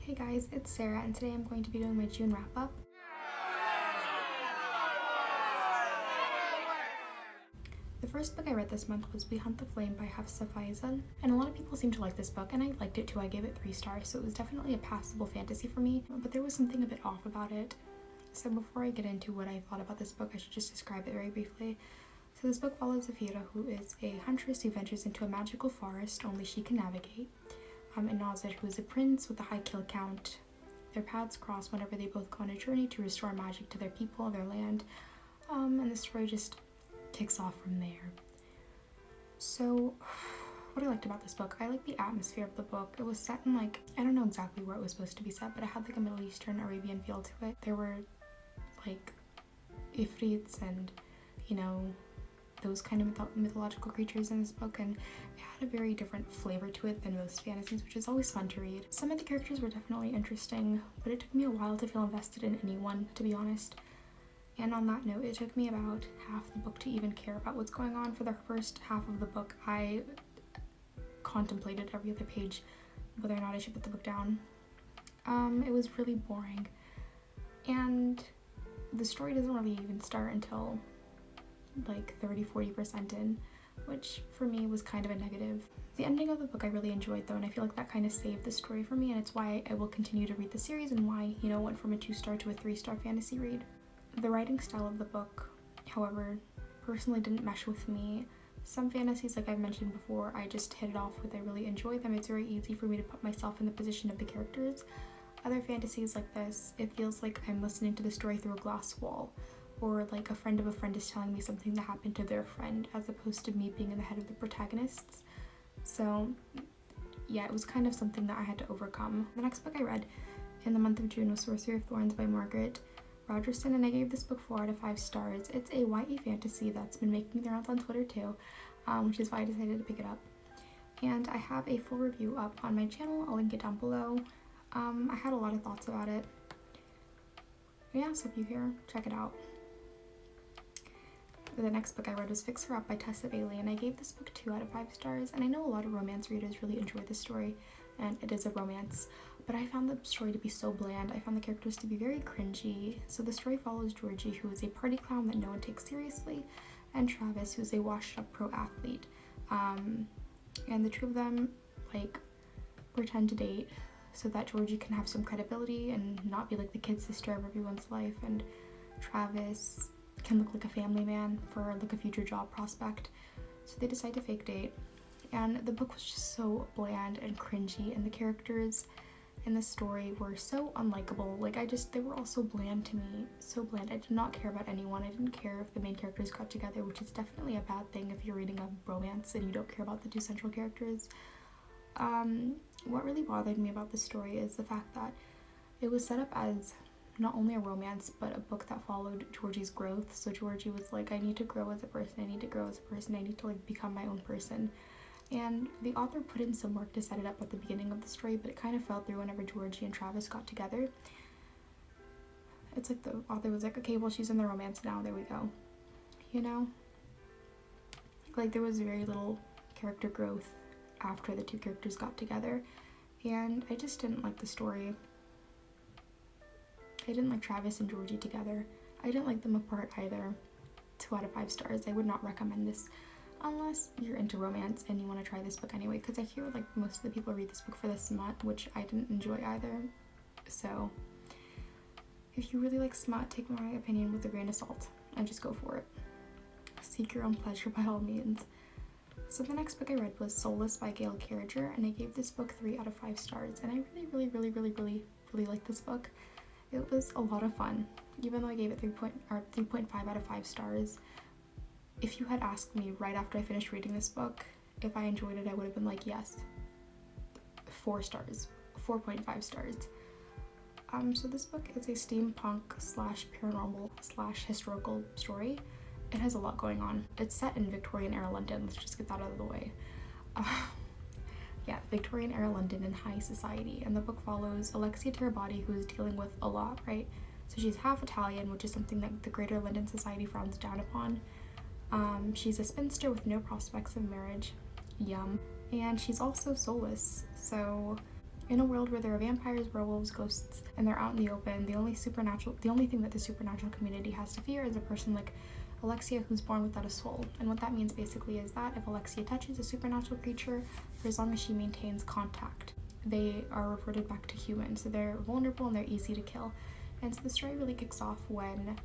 Hey guys, it's Sarah and today I'm going to be doing my June wrap-up. The first book I read this month was We Hunt the Flame by Hafsa Faizan, and a lot of people seem to like this book and I liked it too. I gave it 3 stars, so it was definitely a passable fantasy for me, but there was something a bit off about it. So before I get into what I thought about this book, I should just describe it very briefly. So this book follows Zafira, who is a huntress who ventures into a magical forest only she can navigate, and Nazir, who is a prince with a high kill count. Their paths cross whenever they both go on a journey to restore magic to their people, their land, and the story just kicks off from there. So what I liked about this book, I like the atmosphere of the book. It was set in I don't know exactly where it was supposed to be set, but it had a Middle Eastern Arabian feel to it. There were ifrits and those kind of mythological creatures in this book, and it had a very different flavor to it than most fantasies, which is always fun to read. Some of the characters were definitely interesting, but it took me a while to feel invested in anyone, to be honest. And on that note, it took me about half the book to even care about what's going on. For the first half of the book, I contemplated every other page whether or not I should put the book down. It was really boring, and the story doesn't really even start until 30-40% in, which for me was kind of a negative. The ending of the book I really enjoyed though, and I feel like that kind of saved the story for me, and it's why I will continue to read the series and why, went from a 2-star to a 3-star fantasy read. The writing style of the book, however, personally didn't mesh with me. Some fantasies, like I've mentioned before, I just hit it off with. I really enjoy them. It's very easy for me to put myself in the position of the characters. Other fantasies like this, it feels like I'm listening to the story through a glass wall, or like a friend of a friend is telling me something that happened to their friend, as opposed to me being in the head of the protagonists. So yeah, it was kind of something that I had to overcome. The next book I read in the month of June was Sorcery of Thorns by Margaret Rogerson, and I gave this book 4 out of 5 stars. It's a YA fantasy that's been making the rounds on Twitter too, which is why I decided to pick it up. And I have a full review up on my channel. I'll link it down below. I had a lot of thoughts about it. Yeah, so if you care, check it out. The next book I read was Fix Her Up by Tessa Bailey, and I gave this book 2 out of 5 stars. And I know a lot of romance readers really enjoyed this story, and it is a romance, but I found the story to be so bland. I found the characters to be very cringy. So the story follows Georgie, who is a party clown that no one takes seriously, and Travis, who is a washed-up pro athlete. And the two of them pretend to date so that Georgie can have some credibility and not be like the kid sister of everyone's life, and Travis can look like a family man for a future job prospect. So they decide to fake date, and the book was just so bland and cringy, and the characters in the story were so unlikable. They were all so bland to me, so bland. I did not care about anyone. I didn't care if the main characters got together, which is definitely a bad thing if you're reading a romance and you don't care about the 2 central characters. What really bothered me about this story is the fact that it was set up as not only a romance, but a book that followed Georgie's growth. So Georgie was like, I need to grow as a person, I need to grow as a person, I need to become my own person. And the author put in some work to set it up at the beginning of the story, but it kind of fell through whenever Georgie and Travis got together. It's like the author was like, okay, well, she's in the romance now, there we go. There was very little character growth after the 2 characters got together, and I just didn't like the story. I didn't like Travis and Georgie together. I didn't like them apart either. 2 out of 5 stars. I would not recommend this unless you're into romance and you want to try this book anyway, because I hear most of the people read this book for the smut, which I didn't enjoy either. So if you really like smut, take my opinion with a grain of salt and just go for it. Seek your own pleasure by all means. So the next book I read was Solace by Gail Carriger, and I gave this book 3 out of 5 stars, and I really liked this book. It was a lot of fun, even though I gave it 3.5 out of 5 stars. If you had asked me right after I finished reading this book if I enjoyed it, I would have been like, yes, 4 stars, 4.5 stars. So this book is a steampunk / paranormal / historical story. It has a lot going on. It's set in Victorian era London. Let's just get that out of the way. Yeah, Victorian era London in high society, and the book follows Alexia Terabati, who is dealing with a lot, right? So she's half Italian, which is something that the greater London society frowns down upon. She's a spinster with no prospects of marriage, yum, and she's also soulless, so In a world where there are vampires, werewolves, ghosts, and they're out in the open, the only thing that the supernatural community has to fear is a person like Alexia who's born without a soul. And what that means basically is that if Alexia touches a supernatural creature, for as long as she maintains contact, they are reverted back to human. So they're vulnerable and they're easy to kill. And so the story really kicks off when,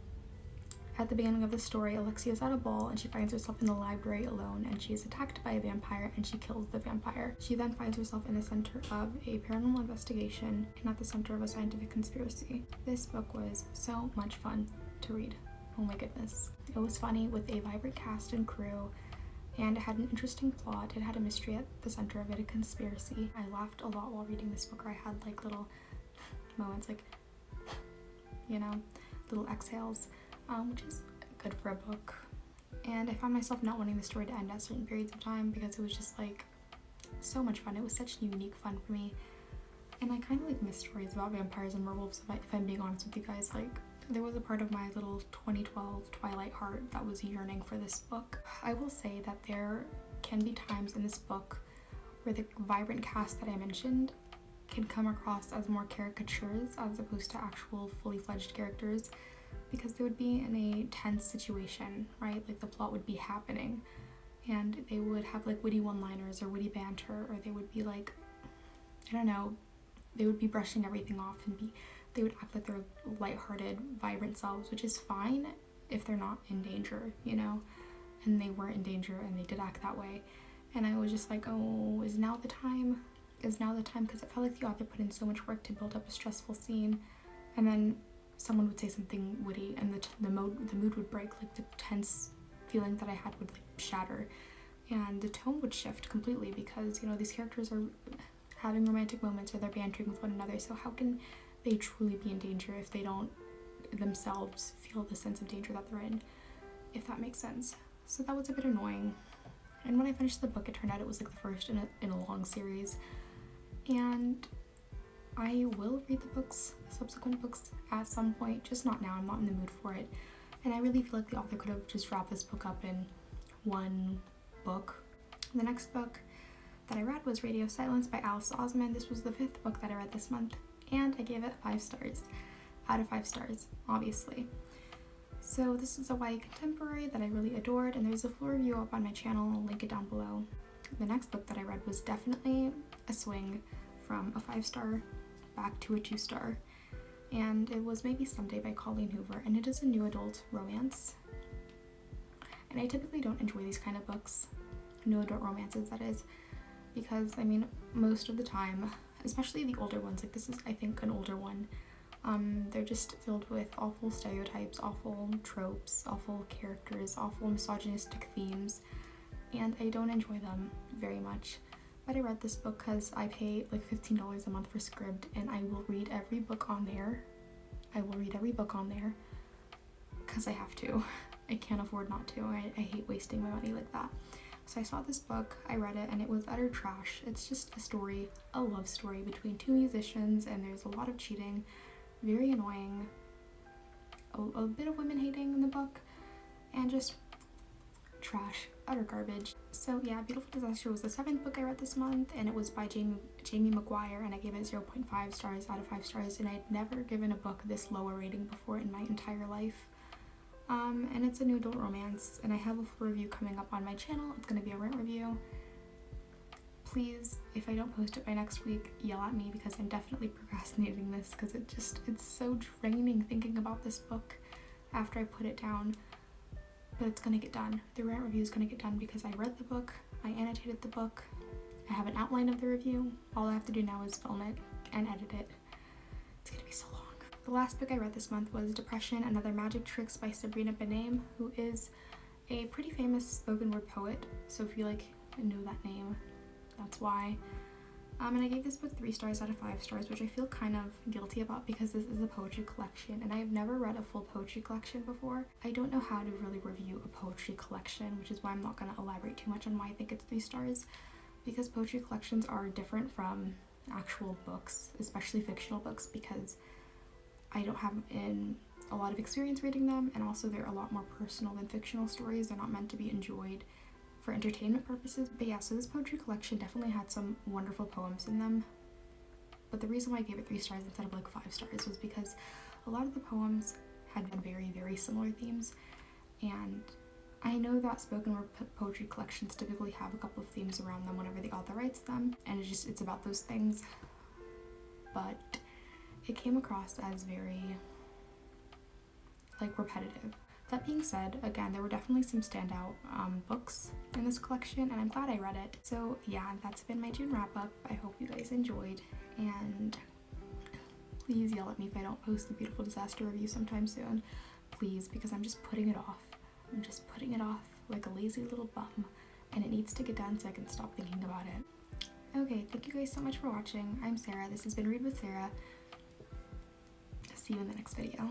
at the beginning of the story, Alexia is at a ball and she finds herself in the library alone, and she is attacked by a vampire and she kills the vampire. She then finds herself in the center of a paranormal investigation and at the center of a scientific conspiracy. This book was so much fun to read. Oh my goodness. It was funny with a vibrant cast and crew, and it had an interesting plot. It had a mystery at the center of it, a conspiracy. I laughed a lot while reading this book. I had like little moments, like, you know, little exhales, which is good for a book. And I found myself not wanting the story to end at certain periods of time because it was just like so much fun. It was such unique fun for me. And I kind of like miss stories about vampires and werewolves, if I'm being honest with you guys. Like, there was a part of my little 2012 Twilight heart that was yearning for this book. I will say that there can be times in this book where the vibrant cast that I mentioned can come across as more caricatures as opposed to actual fully fledged characters, because they would be in a tense situation, right? Like the plot would be happening and they would have like witty one-liners or witty banter, or they would be like, I don't know, they would be brushing everything off and they would act like they're lighthearted, vibrant selves, which is fine if they're not in danger, you know? And they weren't in danger and they did act that way. And I was just like, oh, is now the time? Is now the time? Because it felt like the author put in so much work to build up a stressful scene, and then someone would say something witty and the mood would break, like the tense feeling that I had would like shatter, and the tone would shift completely because, you know, these characters are having romantic moments or they're bantering with one another, so how can they truly be in danger if they don't themselves feel the sense of danger that they're in, if that makes sense? So that was a bit annoying. And when I finished the book, it turned out it was like the first in a long series, and I will read the subsequent books at some point, just not now. I'm not in the mood for it. And I really feel like the author could have just wrapped this book up in one book. The next book that I read was Radio Silence by Alice Osman. This was the 5th book that I read this month, and I gave it 5 stars out of 5 stars, obviously. So this is a YA contemporary that I really adored, and there's a full review up on my channel. I'll link it down below. The next book that I read was definitely a swing from a 5-star back to a 2-star, and it was Maybe Someday by Colleen Hoover, and it is a new adult romance. And I typically don't enjoy these kind of books, new adult romances that is, because I mean, most of the time, especially the older ones, like this is I think an older one, they're just filled with awful stereotypes, awful tropes, awful characters, awful misogynistic themes, and I don't enjoy them very much. But I read this book because I pay like $15 a month for Scribd, and I will read every book on there. I will read every book on there because I have to. I can't afford not to. I hate wasting my money like that. So I saw this book, I read it, and it was utter trash. It's just a story, a love story between 2 musicians, and there's a lot of cheating, very annoying, a bit of women hating in the book, and just trash, utter garbage. So yeah, Beautiful Disaster was the 7th book I read this month, and it was by Jamie McGuire, and I gave it 0.5 stars out of 5 stars, and I'd never given a book this low a rating before in my entire life. And it's a new adult romance, and I have a full review coming up on my channel. It's going to be a rent review. Please, if I don't post it by next week, yell at me, because I'm definitely procrastinating this because it's so draining thinking about this book after I put it down. But it's going to get done. The rent review is going to get done because I read the book, I annotated the book, I have an outline of the review. All I have to do now is film it and edit it. It's going to be so long. The last book I read this month was Depression and Other Magic Tricks by Sabrina Benaim, who is a pretty famous spoken word poet, so if you like know that name, that's why. And I gave this book 3 stars out of 5 stars, which I feel kind of guilty about because this is a poetry collection, and I've never read a full poetry collection before. I don't know how to really review a poetry collection, which is why I'm not going to elaborate too much on why I think it's 3 stars, because poetry collections are different from actual books, especially fictional books, because I don't have a lot of experience reading them, and also they're a lot more personal than fictional stories. They're not meant to be enjoyed for entertainment purposes. But yeah, so this poetry collection definitely had some wonderful poems in them. but the reason why I gave it 3 stars instead of like 5 stars was because a lot of the poems had very, very similar themes, and I know that spoken word poetry collections typically have a couple of themes around them whenever the author writes them, and it's about those things, but it came across as very like repetitive. That being said, again, there were definitely some standout books in this collection, and I'm glad I read it. So yeah, that's been my June wrap up. I hope you guys enjoyed, and please yell at me if I don't post a Beautiful Disaster review sometime soon. Please, because I'm just putting it off. I'm just putting it off like a lazy little bum, and it needs to get done so I can stop thinking about it. Okay, thank you guys so much for watching. I'm Sarah. This has been Read with Sarah. See you in the next video.